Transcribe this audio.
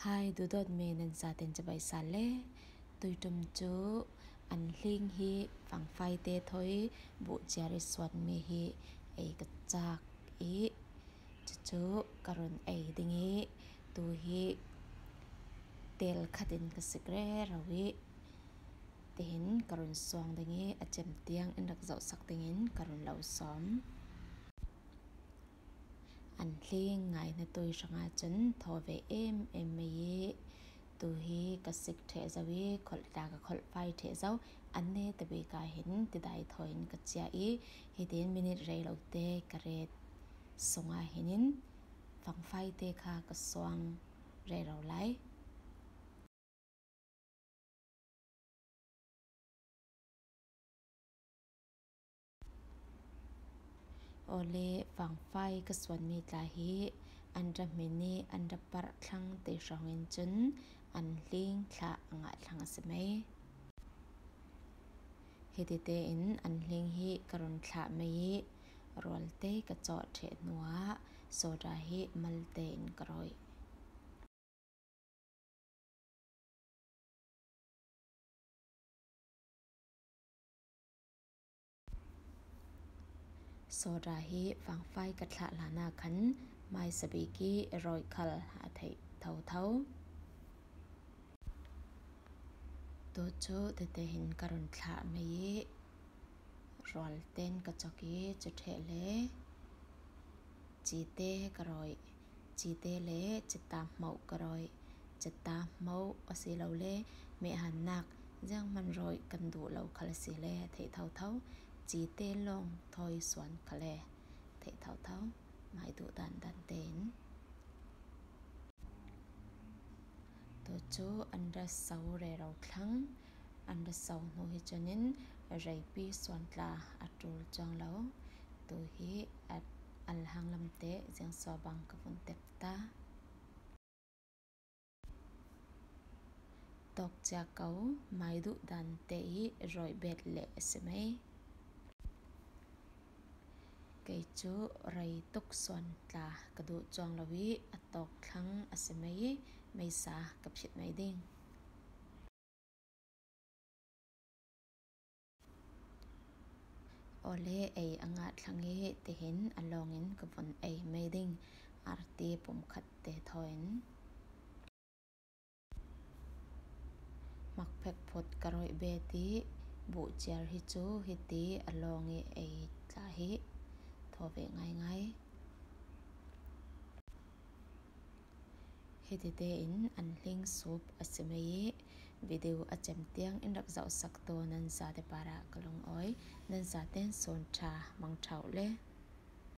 hai đứa đợt mê nên ra tên cho bài xa lê tôi trông chú Anhling hi phẳng phai tê thôi Buhchiar Suan mê hi ấy cái chạc ý chú karun ấy đinh ý tôi hi tel khadin cái sigre rawi tên karun Suang đinh ý a chem tiang in đặc dạo sắc đinh in karun lau xóm Anhling ngày nay tôi sang chân thò về em ấy tôi hi cái sức thể giáo vi khol ta cái khol phai thể giáo anh này tập bị cái hình từ đại thôi cái chia ý thì đến minute rây lâu tê cái rệt song ai hình phẳng phai tê kha cái Suang rây lâu lại ole phẳng phai cái Suan mi ta hi anh ra mini anh ra par thăng tê song in chân Anhling thla ngại thăng seme hiti te in Anhling hi karun thla mei rol te ka chaw the nuwa soda hi mal te in karoi soda hi phang phai ka thla lana khan mai sabi ki roi khal ha thei thau thau to cho te hin karun thla mei rol ten ka choki chu the le chi te karoi chi te le chita mau karoi chita mau asilo le me han nak giang man roi kan du lo khal si le thei thau thau chi te long thoi Suan khale thei thau thau mai du dan dan ten to cho anda sau re rau thlang anda sau no hi chanin rei pi Suan tla atul chang lo tu hi at alhang lam te jang so bang ka fun tep ta tok cha kau mai du dan te hi roi bet le semei cái chú rầy túc Suan tla cái độ chong lawi atok thlang asemei mei sa kap chit mai ding ole ei anga thlangi te hin alongin ka von ei mai ding arti pum khat te thoin mak phek phot karoi be ti Buhchiar hi chu hi ti alongi ei tla hi tho ve ngai ngai hiti te in Anhling sup asemei video achem tiang in rak zau sak to nan za de para kalong oi nan za ten son tha mang thau le